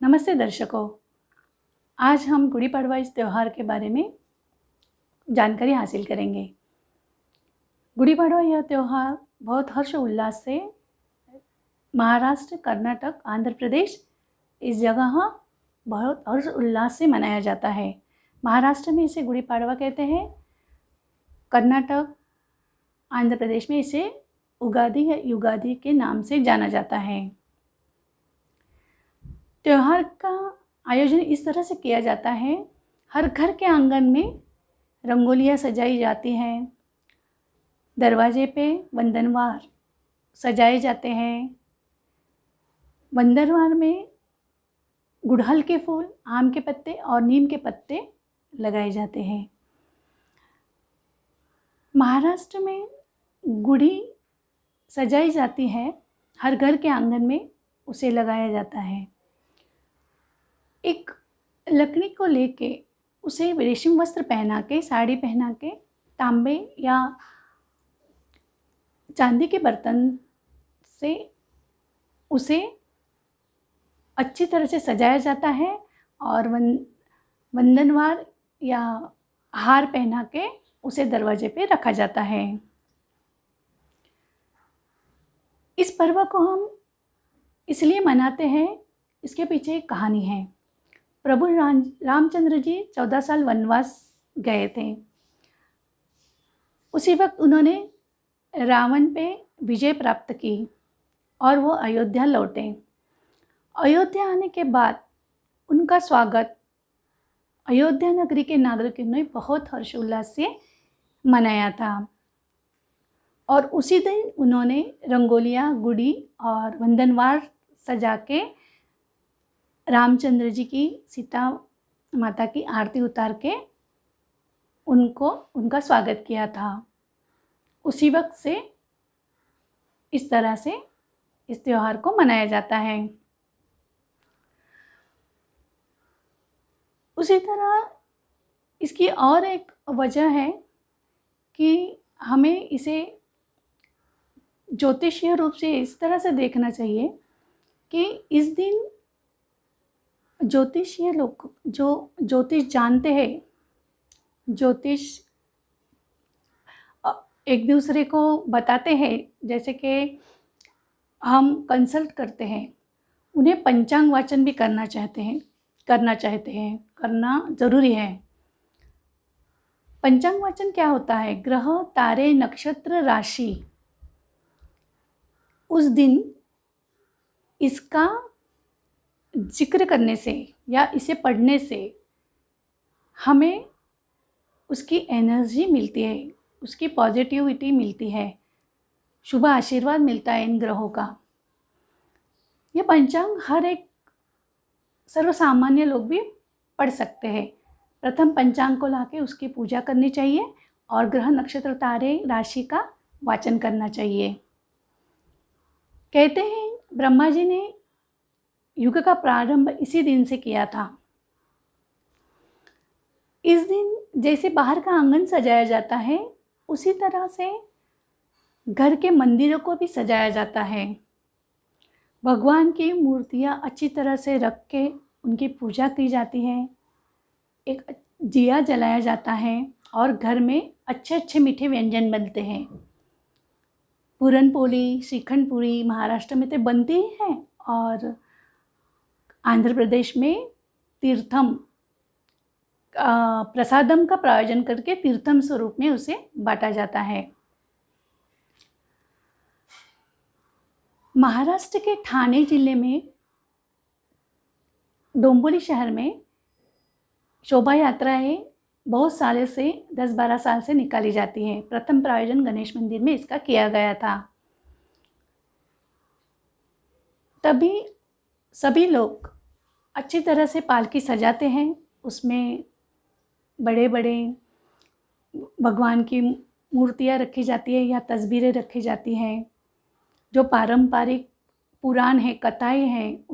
नमस्ते दर्शकों, आज हम गुड़ी पड़वा इस त्यौहार के बारे में जानकारी हासिल करेंगे। गुड़ी पड़वा यह त्यौहार बहुत हर्ष उल्लास से महाराष्ट्र, कर्नाटक, आंध्र प्रदेश इस जगह बहुत हर्ष उल्लास से मनाया जाता है। महाराष्ट्र में इसे गुड़ी पड़वा कहते हैं, कर्नाटक, आंध्र प्रदेश में इसे उगादि या युगादि के नाम से जाना जाता है। त्यौहार का आयोजन इस तरह से किया जाता है, हर घर के आंगन में रंगोलियाँ सजाई जाती हैं, दरवाजे पे वंदनवार सजाए जाते हैं। वंदनवार में गुड़हल के फूल, आम के पत्ते और नीम के पत्ते लगाए जाते हैं। महाराष्ट्र में गुड़ी सजाई जाती है, हर घर के आंगन में उसे लगाया जाता है। एक लकड़ी को लेके उसे रेशम वस्त्र पहना के, साड़ी पहना के, तांबे या चांदी के बर्तन से उसे अच्छी तरह से सजाया जाता है और वंदनवार या हार पहना के उसे दरवाजे पे रखा जाता है। इस पर्व को हम इसलिए मनाते हैं, इसके पीछे एक कहानी है। प्रभु रामचंद्र जी 14 साल वनवास गए थे। उसी वक्त उन्होंने रावण पे विजय प्राप्त की और वो अयोध्या लौटे। अयोध्या आने के बाद उनका स्वागत अयोध्या नगरी के नागरिकों ने बहुत हर्षोल्लास से मनाया था और उसी दिन उन्होंने रंगोलियाँ, गुड़ी और वंदनवार सजा के रामचंद्र जी की, सीता माता की आरती उतार के उनका स्वागत किया था। उसी वक्त से इस तरह से इस त्यौहार को मनाया जाता है। उसी तरह इसकी और एक वजह है कि हमें इसे ज्योतिषीय रूप से इस तरह से देखना चाहिए कि इस दिन ज्योतिषीय लोग जो ज्योतिष जानते हैं, ज्योतिष एक दूसरे को बताते हैं, जैसे कि हम कंसल्ट करते हैं, उन्हें पंचांग वाचन भी करना चाहते हैं, करना ज़रूरी है। पंचांग वाचन क्या होता है? ग्रह, तारे, नक्षत्र, राशि, उस दिन इसका जिक्र करने से या इसे पढ़ने से हमें उसकी एनर्जी मिलती है, उसकी पॉजिटिविटी मिलती है, शुभ आशीर्वाद मिलता है इन ग्रहों का। यह पंचांग हर एक सर्वसामान्य लोग भी पढ़ सकते हैं। प्रथम पंचांग को लाके उसकी पूजा करनी चाहिए और ग्रह, नक्षत्र, तारे, राशि का वाचन करना चाहिए। कहते हैं ब्रह्मा जी ने युग का प्रारंभ इसी दिन से किया था। इस दिन जैसे बाहर का आंगन सजाया जाता है, उसी तरह से घर के मंदिरों को भी सजाया जाता है। भगवान की मूर्तियाँ अच्छी तरह से रख के उनकी पूजा की जाती है, एक दिया जलाया जाता है और घर में अच्छे अच्छे मीठे व्यंजन बनते हैं। पूरन पोली, श्रीखंड पूरी महाराष्ट्र में तो बनती ही है और आंध्र प्रदेश में तीर्थम प्रसादम का प्रायोजन करके तीर्थम स्वरूप में उसे बांटा जाता है। महाराष्ट्र के ठाणे जिले में डोंबिवली शहर में शोभा यात्राएं बहुत सालों से 10-12 साल से निकाली जाती है। प्रथम प्रायोजन गणेश मंदिर में इसका किया गया था। तभी सभी लोग अच्छी तरह से पालकी सजाते हैं, उसमें बड़े बड़े भगवान की मूर्तियाँ रखी जाती है या तस्वीरें रखी जाती हैं। जो पारंपरिक पुराण है, कथाएँ हैं,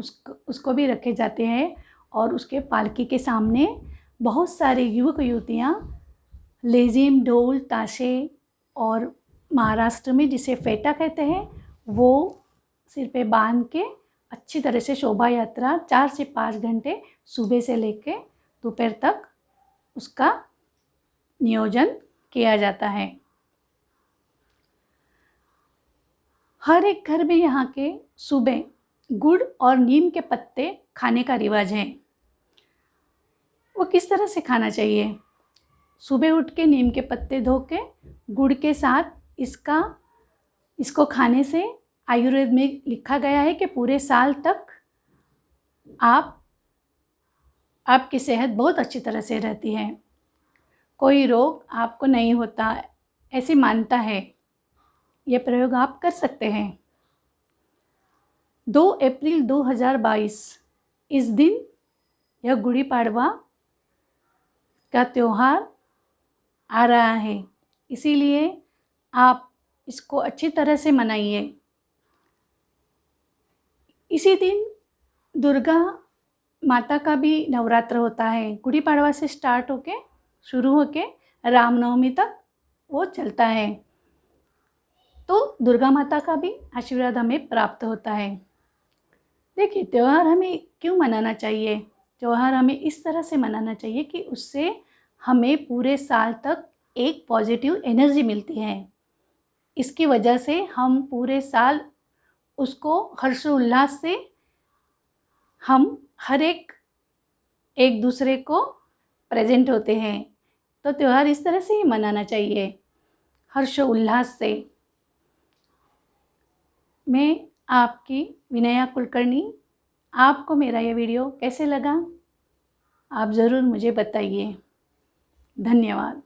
उसको भी रखे जाते हैं और उसके पालकी के सामने बहुत सारे युवक युवतियाँ लेजिम, ढोल, ताशे और महाराष्ट्र में जिसे फेटा कहते हैं, वो सिर पे बांध के अच्छी तरह से शोभा यात्रा 4 से 5 घंटे सुबह से लेके दोपहर तक उसका नियोजन किया जाता है। हर एक घर में यहाँ के सुबह गुड़ और नीम के पत्ते खाने का रिवाज है। वो किस तरह से खाना चाहिए? सुबह उठ के नीम के पत्ते धो के गुड़ के साथ इसको खाने से आयुर्वेद में लिखा गया है कि पूरे साल तक आपकी सेहत बहुत अच्छी तरह से रहती है, कोई रोग आपको नहीं होता, ऐसी मान्यता है। यह प्रयोग आप कर सकते हैं। 2 अप्रैल 2022 इस दिन यह गुड़ी पाड़वा का त्यौहार आ रहा है, इसीलिए आप इसको अच्छी तरह से मनाइए। इसी दिन दुर्गा माता का भी नवरात्र होता है। गुड़ी पाड़वा से स्टार्ट होके शुरू होके रामनवमी तक वो चलता है, तो दुर्गा माता का भी आशीर्वाद हमें प्राप्त होता है। देखिए, त्यौहार हमें क्यों मनाना चाहिए? त्यौहार हमें इस तरह से मनाना चाहिए कि उससे हमें पूरे साल तक एक पॉजिटिव एनर्जी मिलती है। इसकी वजह से हम पूरे साल उसको हर्षोल्लास से हम हर एक दूसरे को प्रेजेंट होते हैं। तो त्यौहार इस तरह से ही मनाना चाहिए, हर्षोल्लास से। मैं आपकी विनया कुलकर्णी। आपको मेरा ये वीडियो कैसे लगा आप ज़रूर मुझे बताइए। धन्यवाद।